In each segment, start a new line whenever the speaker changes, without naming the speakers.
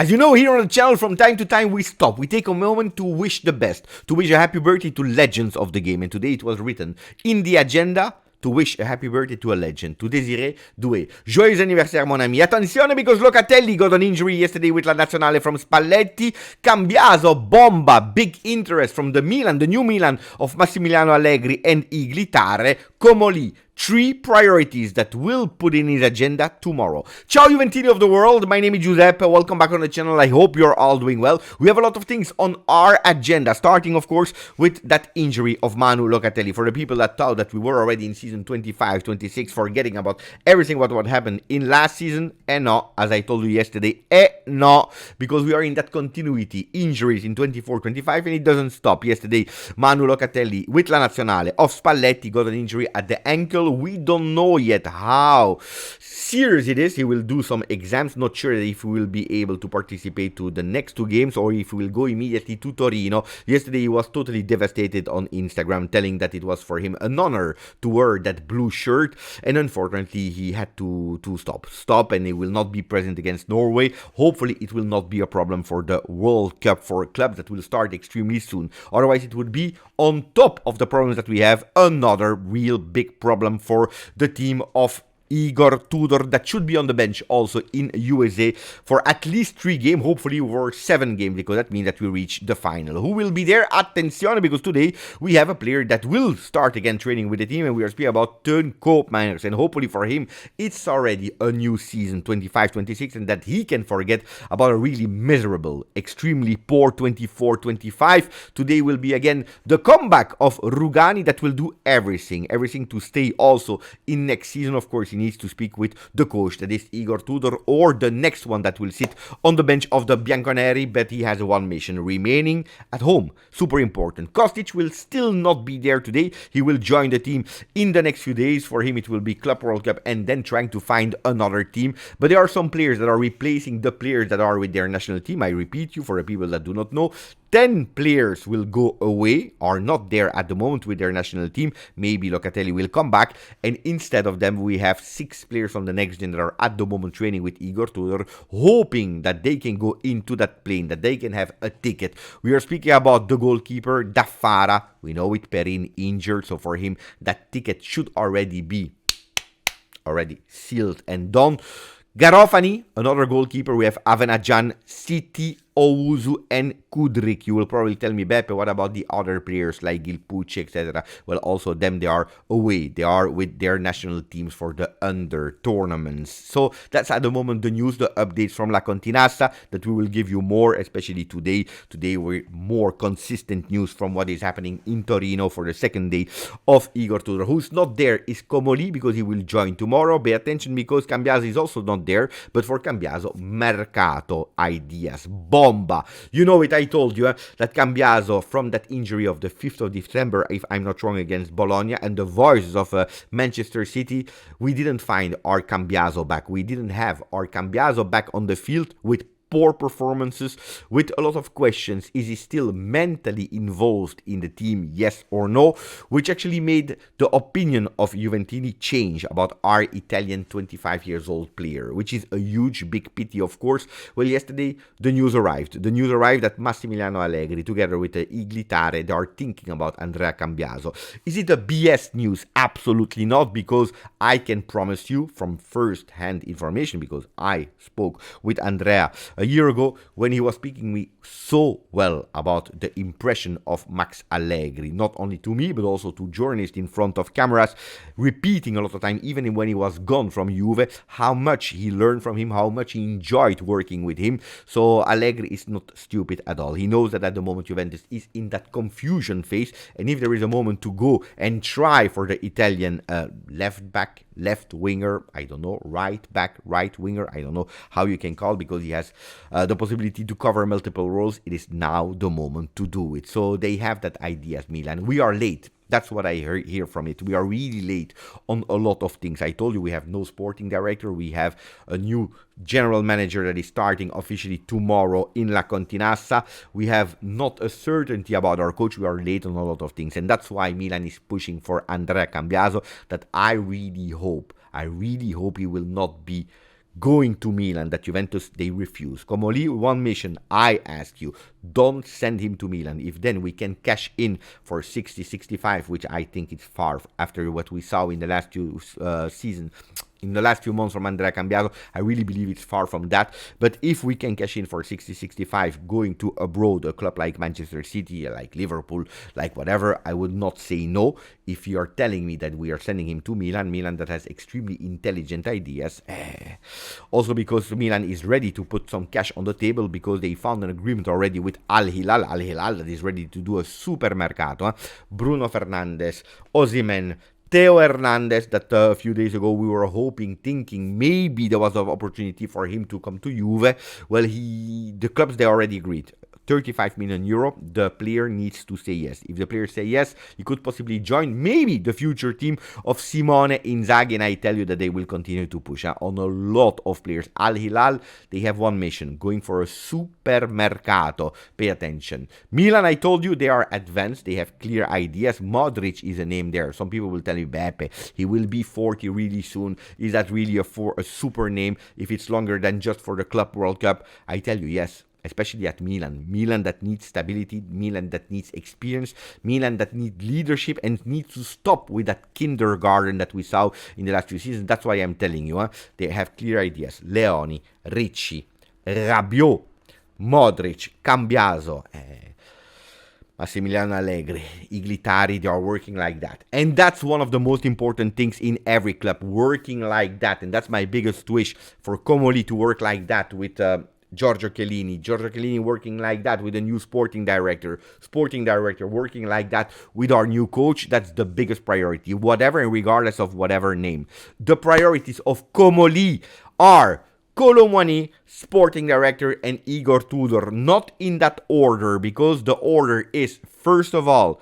As you know, here on the channel, from time to time we stop. We take a moment to wish the best, to wish a happy birthday to legends of the game. And today it was written in the agenda to wish a happy birthday to a legend, to Désiré Doué. Joyeux anniversaire, mon ami. Attenzione, because Locatelli got an injury yesterday with La Nazionale from Spalletti. Cambiaso, bomba, big interest from the Milan, the new Milan of Massimiliano Allegri and Iglitare. Comolli, 3 priorities that will put in his agenda tomorrow. Ciao Juventini of the world, my name is Giuseppe, welcome back on the channel, I hope you're all doing well. We have a lot of things on our agenda, starting of course with that injury of Manu Locatelli. For the people that thought that we were already in season 25-26, forgetting about everything what happened in last season, no, as I told you yesterday, no, because we are in that continuity, injuries in 24-25, and it doesn't stop. Yesterday, Manu Locatelli with La Nazionale of Spalletti got an injury at the ankle. We don't know yet how serious it is. He will do some exams. Not sure if he will be able to participate to the next 2 games or if he will go immediately to Torino. Yesterday he was totally devastated on Instagram, telling that it was for him an honor to wear that blue shirt, and unfortunately he had to stop, and he will not be present against Norway. Hopefully it will not be a problem for the World Cup for clubs that will start extremely soon. Otherwise it would be on top of the problems that we have, another real big problem for the team of Igor Tudor, that should be on the bench also in USA for at least 3 games, hopefully for 7 games, because that means that we reach the final. Who will be there? Attenzione, because today we have a player that will start again training with the team, and we are speaking about Teun Koopmeiners, and hopefully for him it's already a new season, 25-26, and that he can forget about a really miserable, extremely poor 24-25. Today will be again the comeback of Rugani that will do everything to stay also in next season. Of course, he needs to speak with the coach, that is Igor Tudor, or the next one that will sit on the bench of the Bianconeri, but he has one mission remaining at home. Super important. Kostic will still not be there today. He will join the team in the next few days. For him it will be Club World Cup and then trying to find another team. But there are some players that are replacing the players that are with their national team. I repeat you, for the people that do not know, 10 players will go away, are not there at the moment with their national team. Maybe Locatelli will come back, and instead of them we have 6 players from the next gen that are at the moment training with Igor Tudor, hoping that they can go into that plane, that they can have a ticket. We are speaking about the goalkeeper, Daffara. We know with Perin injured, so for him that ticket should already be sealed and done. Garofani, another goalkeeper. We have Avenajan, City, Owuzu and Kudrik. You will probably tell me, Beppe, what about the other players like Gilpucci, etc.? Well, also them, they are away. They are with their national teams for the under tournaments. So that's at the moment the news, the updates from La Continassa, that we will give you more, especially today. Today we're more consistent news from what is happening in Torino for the second day of Igor Tudor. Who's not there is Comolli, because he will join tomorrow. Pay attention, because Cambiaso is also not there, but for Cambiaso, Mercato ideas. Bomba. You know it, I told you that Cambiaso, from that injury of the 5th of December, if I'm not wrong, against Bologna, and the voices of Manchester City, we didn't find our Cambiaso back. We didn't have our Cambiaso back on the field with poor performances, with a lot of questions. Is he still mentally involved in the team, yes or no? Which actually made the opinion of Juventini change about our Italian 25 years old player, which is a huge, big pity, of course. Well, yesterday the news arrived. The news arrived that Massimiliano Allegri, together with Iglitare, they are thinking about Andrea Cambiaso. Is it a BS news? Absolutely not, because I can promise you from first-hand information, because I spoke with Andrea a year ago when he was speaking me so well about the impression of Max Allegri, not only to me but also to journalists in front of cameras, repeating a lot of time, even when he was gone from Juve, how much he learned from him, how much he enjoyed working with him. So Allegri is not stupid at all. He knows that at the moment Juventus is in that confusion phase, and if there is a moment to go and try for the Italian left back, left winger, I don't know, right back, right winger, I don't know how you can call it, because he has the possibility to cover multiple roles, it is now the moment to do it. So they have that idea at Milan. We are late. That's what I hear from it. We are really late on a lot of things. I told you we have no sporting director. We have a new general manager that is starting officially tomorrow in La Continassa. We have not a certainty about our coach. We are late on a lot of things. And that's why Milan is pushing for Andrea Cambiaso, that I really hope he will not be going to Milan that Juventus, they refuse. Comolli, one mission, I ask you, don't send him to Milan. If then we can cash in for 60, 65, which I think it's far after what we saw in the last two seasons, in the last few months from Andrea Cambiaso, I really believe it's far from that. But if we can cash in for 60, 65, going to abroad, a club like Manchester City, like Liverpool, like whatever, I would not say no. If you are telling me that we are sending him to Milan that has extremely intelligent ideas, also because Milan is ready to put some cash on the table because they found an agreement already with Al Hilal that is ready to do a super mercato. Bruno Fernandes, Osimhen, Theo Hernandez, that a few days ago we were hoping, thinking maybe there was an opportunity for him to come to Juve. Well, the clubs, they already agreed. 35 million euro, the player needs to say yes. If the player say yes, he could possibly join maybe the future team of Simone Inzaghi, and I tell you that they will continue to push on a lot of players. Al Hilal, they have one mission, going for a super mercato. Pay attention. Milan, I told you, they are advanced, they have clear ideas. Modric is a name there. Some people will tell me, Beppe, he will be 40 really soon. Is that really a super name if it's longer than just for the Club World Cup? I tell you, yes. Especially at Milan. Milan that needs stability, Milan that needs experience, Milan that needs leadership and needs to stop with that kindergarten that we saw in the last few seasons. That's why I'm telling you, they have clear ideas. Leoni, Ricci, Rabiot, Modric, Cambiaso, Massimiliano Allegri, Iglitari, they are working like that. And that's one of the most important things in every club, working like that. And that's my biggest wish for Comolli to work like that with Giorgio Chiellini working like that with a new sporting director working like that with our new coach. That's the biggest priority, whatever and regardless of whatever name. The priorities of Comolli are Kolo Muani, sporting director, and Igor Tudor, not in that order, because the order is, first of all,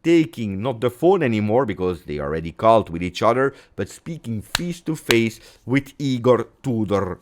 taking not the phone anymore because they already called with each other, but speaking face to face with Igor Tudor,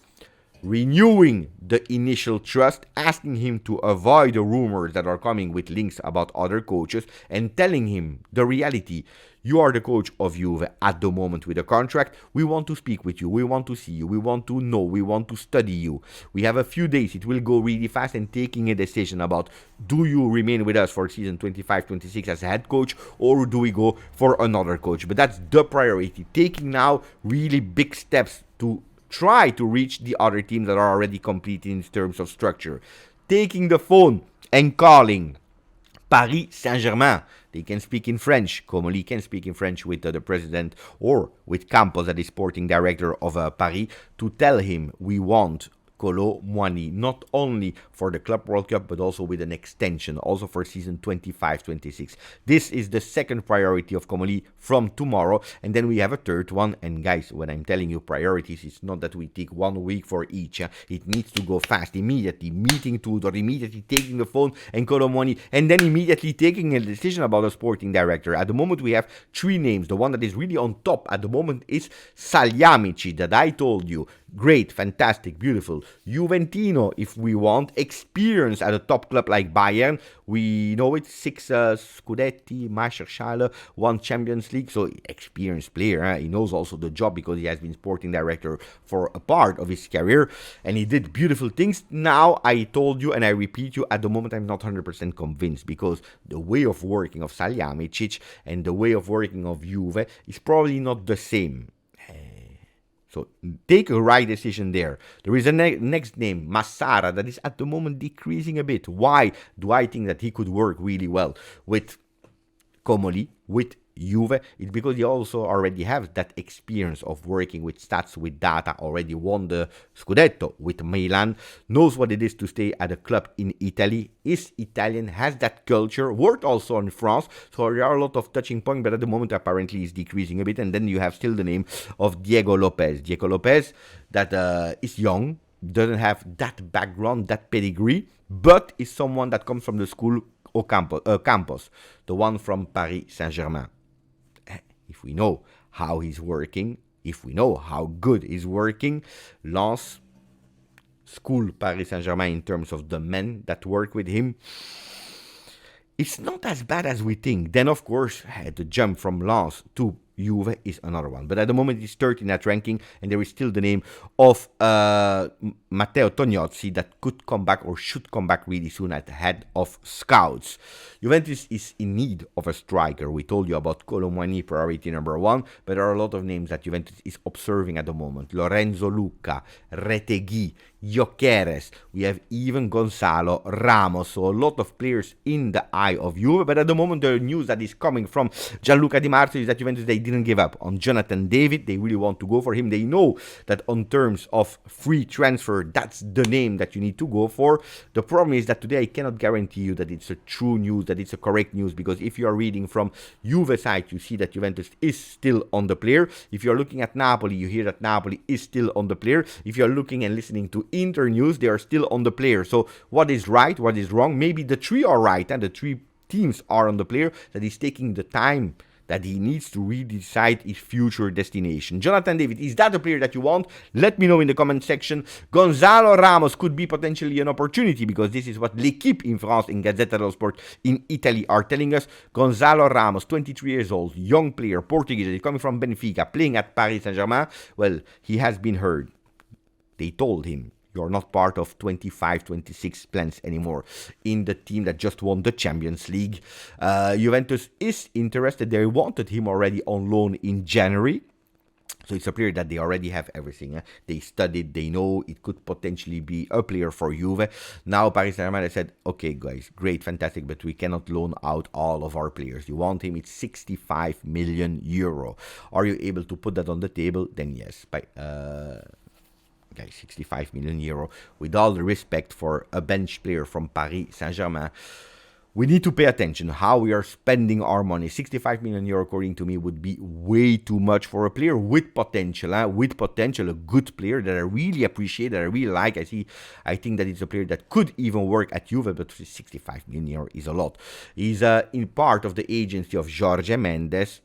renewing the initial trust, asking him to avoid the rumors that are coming with links about other coaches, and telling him the reality. You are the coach of Juve at the moment with a contract. We want to speak with you. We want to see you. We want to know. We want to study you. We have a few days. It will go really fast, and taking a decision about, do you remain with us for season 25-26 as a head coach, or do we go for another coach? But that's the priority. Taking now really big steps to try to reach the other teams that are already complete in terms of structure. Taking the phone and calling Paris Saint-Germain. They can speak in French. Comolli can speak in French with the president or with Campos, that is sporting director of Paris, to tell him we want Kolo Muani, not only for the Club World Cup, but also with an extension, also for season 25-26. This is the second priority of Comolli from tomorrow, and then we have a third one. And guys, when I'm telling you priorities, it's not that we take 1 week for each. It needs to go fast, immediately meeting Tudor, immediately taking the phone and Kolo Muani, and then immediately taking a decision about a sporting director. At the moment, we have 3 names. The one that is really on top at the moment is Salihamidzic, that I told you. Great, fantastic, beautiful. Juventino, if we want. Experience at a top club like Bayern. We know it. 6 Scudetti, Meisterschale, 1 Champions League. So, experienced player. He knows also the job because he has been sporting director for a part of his career. And he did beautiful things. Now, I told you and I repeat you, at the moment I'm not 100% convinced, because the way of working of Salihamidzic and the way of working of Juve is probably not the same. So take a right decision there. There is a next name, Massara, that is at the moment decreasing a bit. Why do I think that he could work really well with Comolli, with Juve? It's because he also already has that experience of working with stats, with data, already won the Scudetto with Milan, knows what it is to stay at a club in Italy, is Italian, has that culture, worked also in France, so there are a lot of touching points, but at the moment apparently is decreasing a bit. And then you have still the name of Diego Lopez. Diego Lopez, that is young, doesn't have that background, that pedigree, but is someone that comes from the school Campos, the one from Paris Saint-Germain. If we know how he's working, if we know how good he's working, Lens, school Paris Saint-Germain in terms of the men that work with him, it's not as bad as we think. Then, of course, the jump from Lens to Juve is another one. But at the moment, it's third in that ranking, and there is still the name of Matteo Tognozzi that could come back or should come back really soon at the head of scouts. Juventus is in need of a striker. We told you about Colomwani, priority number one, but there are a lot of names that Juventus is observing at the moment. Lorenzo Lucca, Retegui, Gyökeres. We have even Goncalo Ramos. So a lot of players in the eye of Juve. But at the moment, the news that is coming from Gianluca Di Marzio is that Juventus, they didn't give up on Jonathan David. They really want to go for him. They know that on terms of free transfer, that's the name that you need to go for. The problem is that today I cannot guarantee you that it's a true news, that it's a correct news, because if you are reading from Juve side, you see that Juventus is still on the player. If you are looking at Napoli, you hear that Napoli is still on the player. If you are looking and listening to Inter news, they are still on the player. So what is right, what is wrong? Maybe the three are right and the three teams are on the player, that is taking the time that he needs to really decide his future destination. Jonathan David, is that the player that you want? Let me know in the comment section. Gonzalo Ramos could be potentially an opportunity, because this is what L'Equipe in France, in Gazzetta dello Sport in Italy are telling us. Gonzalo Ramos, 23 years old, young player, Portuguese, coming from Benfica, playing at Paris Saint-Germain. Well, he has been heard. They told him, you're not part of 25-26 plans anymore in the team that just won the Champions League. Juventus is interested. They wanted him already on loan in January. So it's a player that they already have everything. They studied, they know it could potentially be a player for Juve. Now Paris Saint-Germain said, okay guys, great, fantastic, but we cannot loan out all of our players. You want him, it's 65 million euro. Are you able to put that on the table? Then yes. Guys, 65 million euro. With all the respect for a bench player from Paris Saint-Germain, we need to pay attention how we are spending our money. 65 million euro, according to me, would be way too much for a player with potential. With potential, a good player that I really appreciate, that I really like. I think that it's a player that could even work at Juve, but 65 million euro is a lot. He's in part of the agency of Jorge Mendes.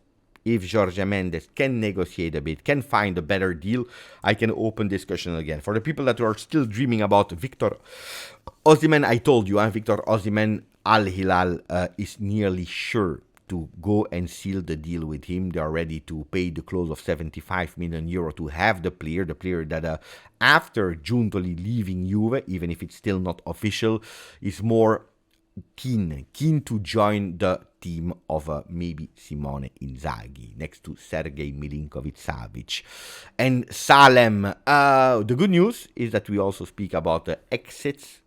If Jorge Mendes can negotiate a bit, can find a better deal, I can open discussion again. For the people that are still dreaming about Victor Osimhen, I told you, Victor Osimhen, Al Hilal is nearly sure to go and seal the deal with him. They are ready to pay the close of 75 million euro to have the player that after Giuntoli leaving Juve, even if it's still not official, is more keen to join the team of maybe Simone Inzaghi next to Sergei Milinkovic-Savic and Salem. The good news is that we also speak about the exits.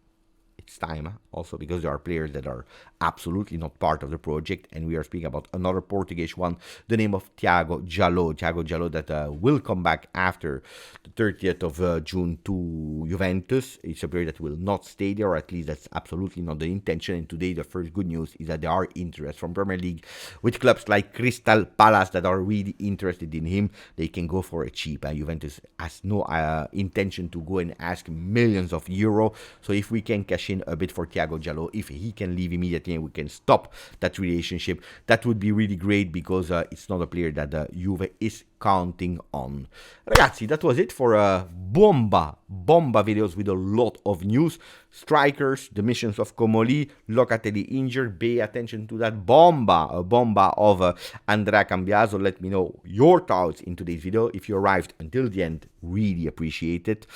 It's time also, because there are players that are absolutely not part of the project, and we are speaking about another Portuguese one, the name of Tiago Djaló that will come back after the 30th of June to Juventus. It's a player that will not stay there, or at least that's absolutely not the intention. And today the first good news is that there are interest from Premier League with clubs like Crystal Palace that are really interested in him. They can go for a cheap. Juventus has no intention to go and ask millions of euro. So if we can cash in a bit for Tiago Djaló, if he can leave immediately and we can stop that relationship, that would be really great, because it's not a player that Juve is counting on. Ragazzi, that was it for bomba videos with a lot of news. Strikers, the missions of Comolli, Locatelli injured, pay attention to that bomba of Andrea Cambiaso. Let me know your thoughts in today's video. If you arrived until the end, really appreciate it.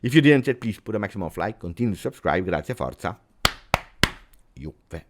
If you didn't yet, please put a maximum of like, continue to subscribe. Grazie, forza, Juve.